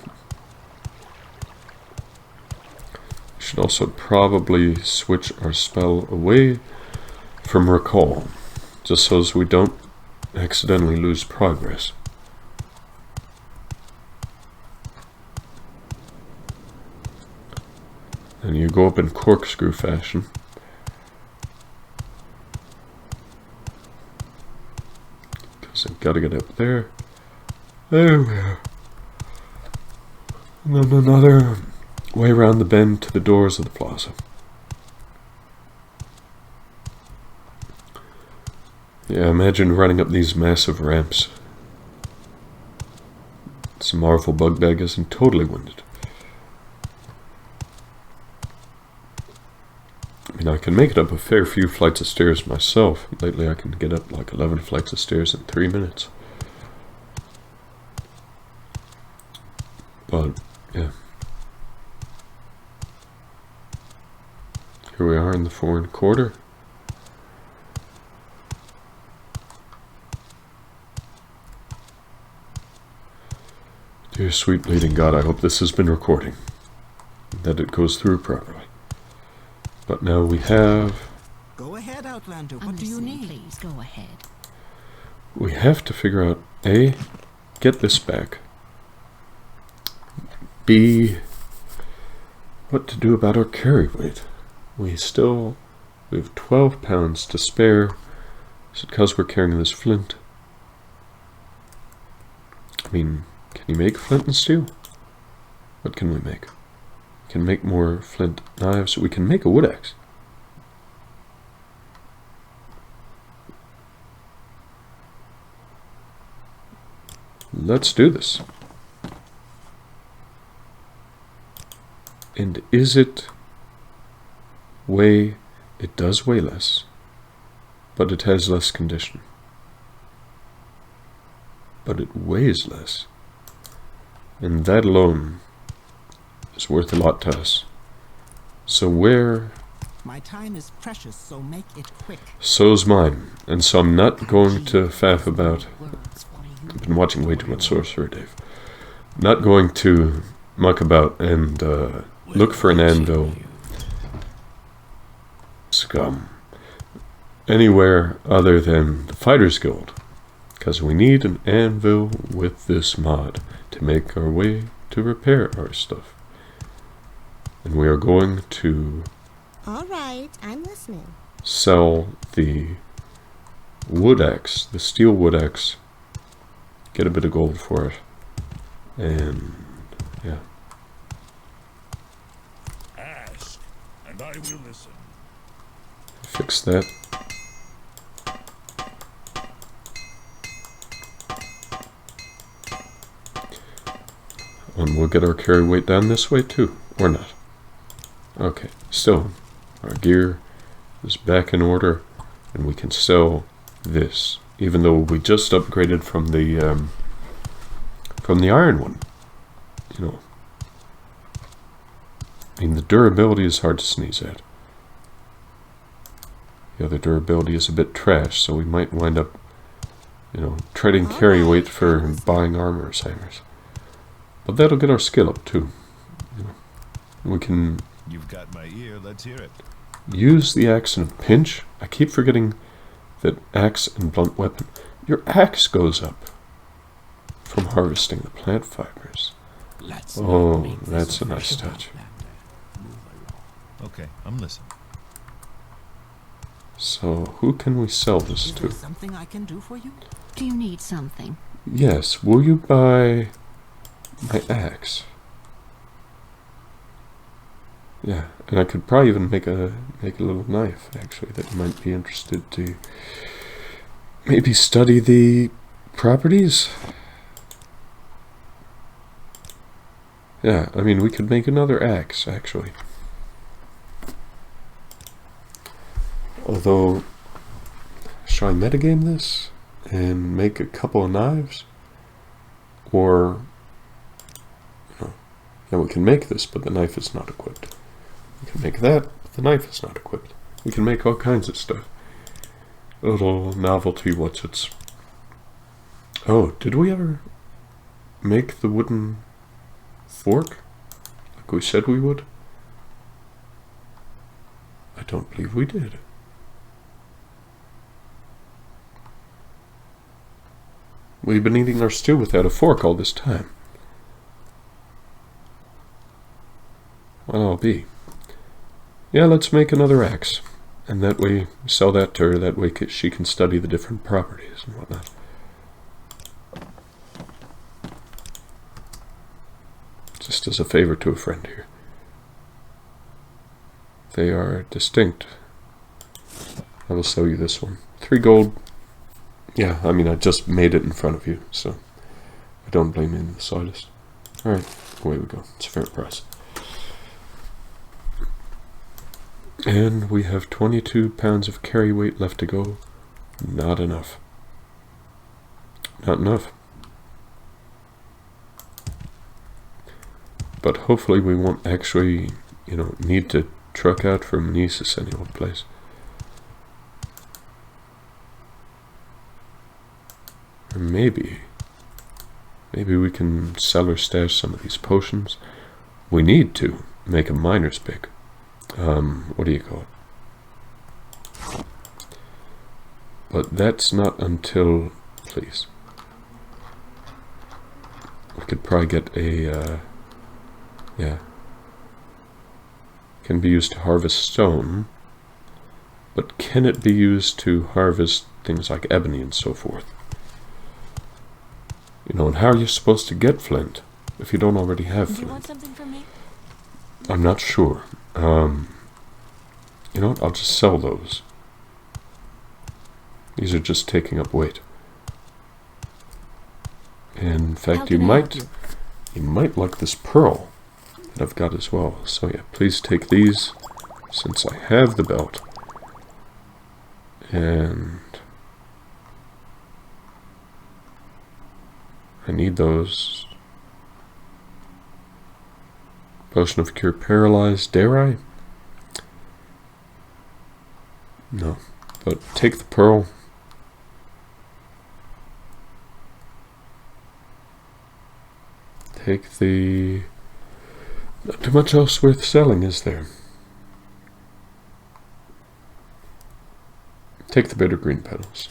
We should also probably switch our spell away from recall, just so as we don't accidentally lose progress. And you go up in corkscrew fashion. Because I've got to get up there. There we are. And then another way around the bend to the doors of the plaza. Yeah, imagine running up these massive ramps. Some Marvel Bugbag isn't totally winded. I mean, I can make it up a fair few flights of stairs myself. Lately I can get up like 11 flights of stairs in 3 minutes. But, yeah. Here we are in the foreign quarter. Dear sweet bleeding God, I hope this has been recording. That it goes through properly. But now we have... Go ahead, Outlander. I'm What do you listening. need? Please go ahead. We have to figure out, A, get this back. B, what to do about our carry weight. We have 12 pounds to spare. Is it because we're carrying this flint? I mean, can you make flint and steel? What can we make? We can make more flint knives. We can make a wood axe. Let's do this. And is it weigh? It does weigh less, but it has less condition. But it weighs less. And that alone is worth a lot to us. So where... My time is precious, so make it quick. So's mine. And so I'm not going to faff about... I've been watching way too much Sorcerer, Dave. Not going to muck about and look for an anvil. Scum. Anywhere other than the Fighters Guild. Because we need an anvil with this mod to make our way to repair our stuff. And we are going to... Alright, I'm listening. Sell the wood axe, the steel wood axe. Get a bit of gold for it. And... yeah. Ask, and I will listen. Fix that. And we'll get our carry weight down this way too, or not. Okay, still, our gear is back in order, and we can sell this, even though we just upgraded from the iron one. You know, I mean, the durability is hard to sneeze at. The other durability is a bit trash, so we might wind up, you know, trading carry weight for buying armor hangers. But that'll get our skill up too. You know, we can... You've got my ear, let's hear it. Use the axe in a pinch. I keep forgetting that axe and blunt weapon. Your axe goes up from harvesting the plant fibers. Oh, that's a nice touch. Okay, I'm listening. So, who can we sell this Is there to? something I can do for you? Do you need something? Yes, will you buy my axe? Yeah, and I could probably even make a little knife, actually, that you might be interested to maybe study the properties. Yeah, I mean, we could make another axe, actually. Although, try and metagame this and make a couple of knives? Or, yeah, we can make this, but the knife is not equipped. We can make that, but the knife is not equipped. We can make all kinds of stuff. A little novelty what's-its. Oh, did we ever make the wooden fork like we said we would? I don't believe we did. We've been eating our stew without a fork all this time. Well, I'll be. Yeah, let's make another axe. And that way, sell that to her, that way she can study the different properties and whatnot. Just as a favor to a friend here. They are distinct. I will sell you this one. 3 gold. Yeah, I mean, I just made it in front of you, so I don't blame you in the slightest. Alright, away we go. It's a fair price. And we have 22 pounds of carry weight left to go. Not enough. Not enough. But hopefully we won't actually, need to truck out from Nisus any old place. Or maybe we can sell or stash some of these potions. We need to make a miner's pick. What do you call it? But that's not until, please. We could probably get a, yeah. Can be used to harvest stone, but can it be used to harvest things like ebony and so forth? And how are you supposed to get flint if you don't already have flint? Do you want something from me? I'm not sure. You know what? I'll just sell those. These are just taking up weight. In fact, you might like this pearl that I've got as well. So yeah, please take these since I have the belt. And I need those. Potion of Cure Paralyzed. Dare I? No. But take the pearl. Take the... Not too much else worth selling, is there? Take the bitter green petals.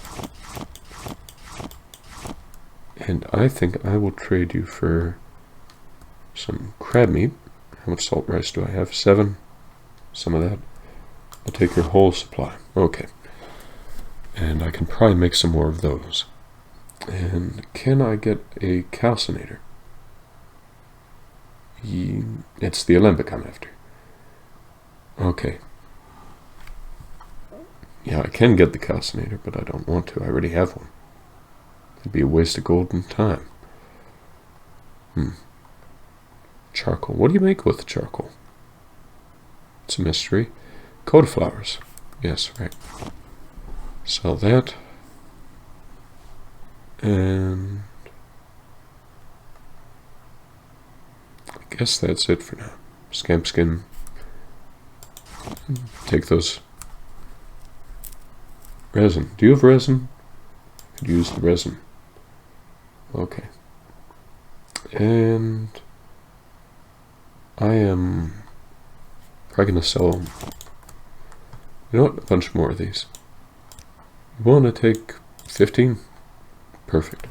And I think I will trade you for some crab meat. How much salt rice do I have? 7. Some of that. I'll take your whole supply. Okay. And I can probably make some more of those. And can I get a calcinator? It's the alembic I'm after. Okay. Yeah, I can get the calcinator, but I don't want to. I already have one. It'd be a waste of gold and time. Charcoal. What do you make with charcoal? It's a mystery. Coat of flowers. Yes, right. Sell that. And I guess that's it for now. Scamp skin. Take those. Resin. Do you have resin? Could use the resin. Okay. And I am probably going to sell, you know what, a bunch more of these. You want to take 15? Perfect.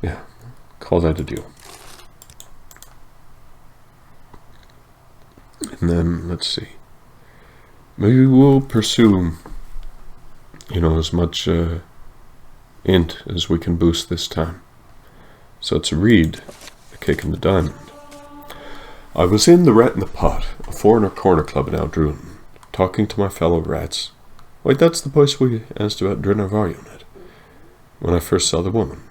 Yeah, call that a deal. And then, let's see. Maybe we'll pursue, as much int as we can boost this time. So it's a reed, a kick in the diamond. I was in the Rat in the Pot, a foreigner corner club in Aldrun, talking to my fellow rats. Wait, that's the place we asked about Drinarvaryon at, when I first saw the woman.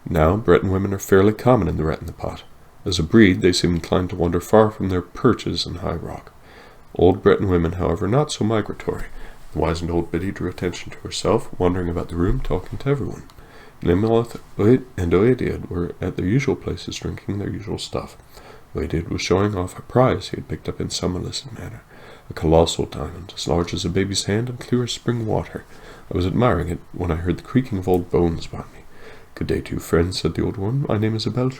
Now, Breton women are fairly common in the Rat in the Pot. As a breed, they seem inclined to wander far from their perches in High Rock. Old Breton women, however, not so migratory. The wizened old biddy drew attention to herself, wandering about the room, talking to everyone. Nimloth and Oediad were at their usual places, drinking their usual stuff. Oediad was showing off a prize he had picked up in some illicit manner, a colossal diamond, as large as a baby's hand and clear as spring water. I was admiring it when I heard the creaking of old bones behind me. "Good day to you, friends," said the old woman. "My name is Abot,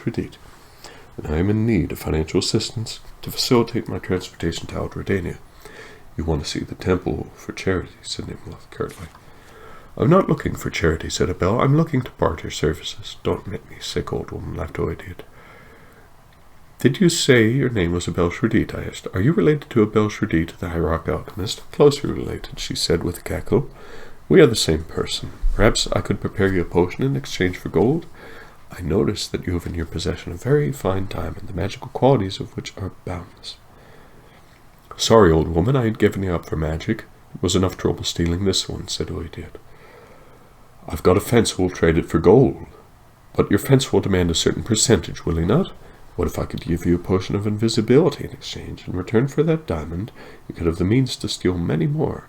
and I am in need of financial assistance to facilitate my transportation to Aldredania." "You want to see the temple for charity," said Nimloth curtly. "I'm not looking for charity," said Abel. "I'm looking to barter services." "Don't make me sick, old woman," laughed Oediad. "Did you say your name was Abel Shredit?" I asked. "Are you related to Abel Shredit, the High Rock alchemist?" "Closely related," she said with a cackle. "We are the same person. Perhaps I could prepare you a potion in exchange for gold. I notice that you have in your possession a very fine diamond, the magical qualities of which are boundless." "Sorry, old woman, I had given you up for magic. It was enough trouble stealing this one," said Oediad. "I've got a fence who will trade it for gold. But your fence will demand a certain percentage, will he not? What if I could give you a potion of invisibility in exchange? In return for that diamond, you could have the means to steal many more.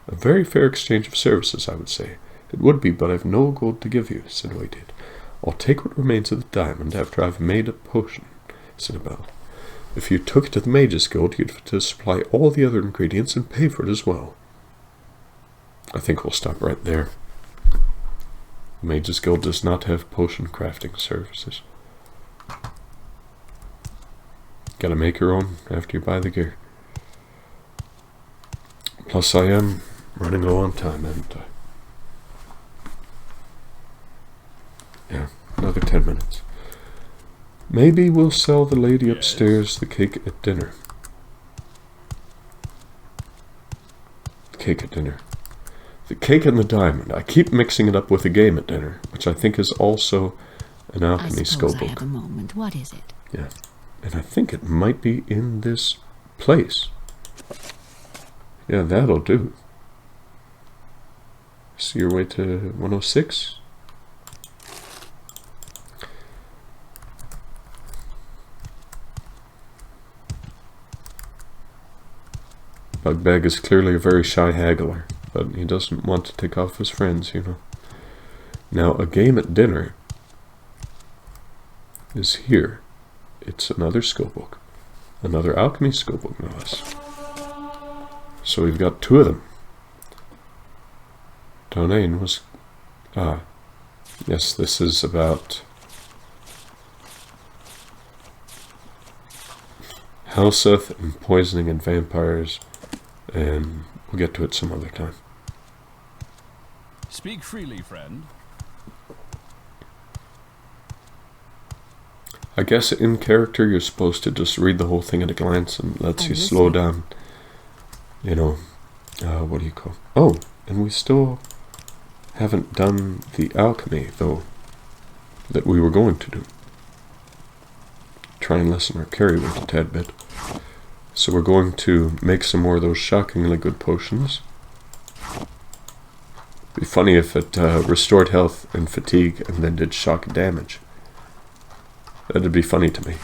A very fair exchange of services, I would say." "It would be, but I have no gold to give you," said Oediad. "I'll take what remains of the diamond after I've made a potion," said Abel. "If you took it to the Mage's Guild, you'd have to supply all the other ingredients and pay for it as well." I think we'll stop right there. The Mage's Guild does not have potion crafting services. Gotta make your own after you buy the gear. Plus I am running low on time, haven't I? Yeah, another 10 minutes. Maybe we'll sell the lady upstairs the cake at dinner. Cake at dinner. The cake and the diamond. I keep mixing it up with a game at dinner, which I think is also an alchemy I suppose I skillbook. have a moment. What is it? Yeah, and I think it might be in this place. Yeah, that'll do. See your way to 106? Bugbag is clearly a very shy haggler, but he doesn't want to take off his friends, you know. Now, a game at dinner is here. It's another skillbook. Another alchemy skillbook, no less. So we've got two of them. Donain was... yes, this is about... Helseth and poisoning and vampires, and we'll get to it some other time. Speak freely, friend. I guess in character you're supposed to just read the whole thing at a glance and lets you slow down. You know, what do you call? Oh, and we still haven't done the alchemy, though, that we were going to do. Try and lessen our carry weight a tad bit. So we're going to make some more of those shockingly good potions. It'd be funny if it restored health and fatigue and then did shock damage. That'd be funny to me.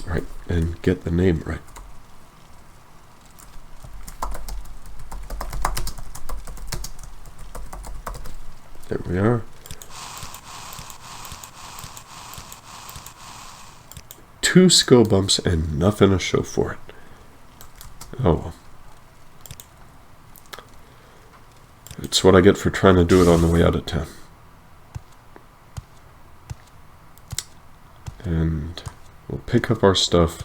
Right, and get the name right. There we are. 2 skill bumps and nothing to show for it. Oh well. It's what I get for trying to do it on the way out of town. And we'll pick up our stuff.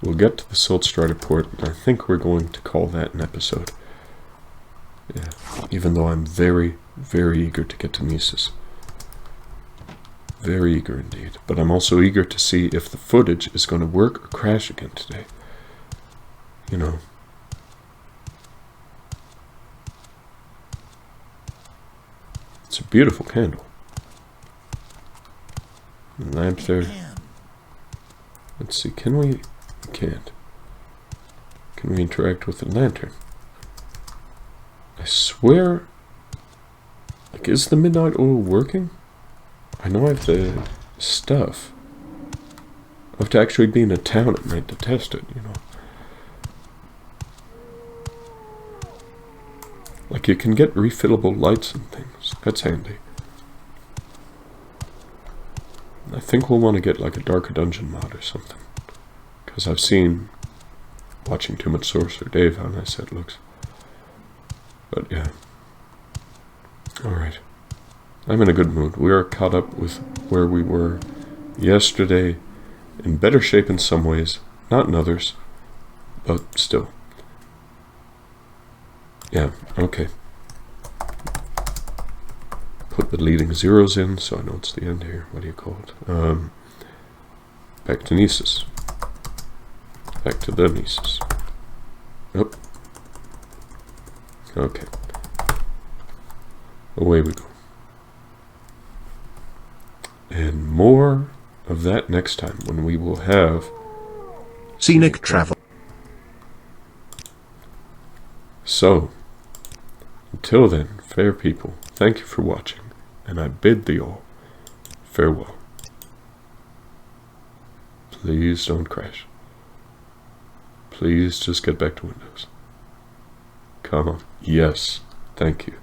We'll get to the Silt Strider port, and I think we're going to call that an episode. Yeah, even though I'm very, very eager to get to Nisus. Very eager indeed. But I'm also eager to see if the footage is going to work or crash again today. You know. It's a beautiful candle. The lamp there. Let's see, can we? We can't. Can we interact with the lantern? I swear. Like, is the midnight oil working? I know I have the stuff. I have to actually be in a town at night to test it, you know. Like, you can get refillable lights and things. That's handy. I think we'll want to get like a darker dungeon mod or something. Because I've seen, watching too much Sorcerer Dave, how nice that looks. But yeah. Alright. I'm in a good mood. We are caught up with where we were yesterday. In better shape in some ways, not in others. But still. Yeah, okay. Put the leading zeros in so I know it's the end here. What do you call it? Back to Nisus. Back to the Nisus. Nope. Okay. Away we go. And more of that next time when we will have Scenic travel. So, until then, fair people, thank you for watching, and I bid thee all farewell. Please don't crash. Please just get back to Windows. Come on. Yes. Thank you.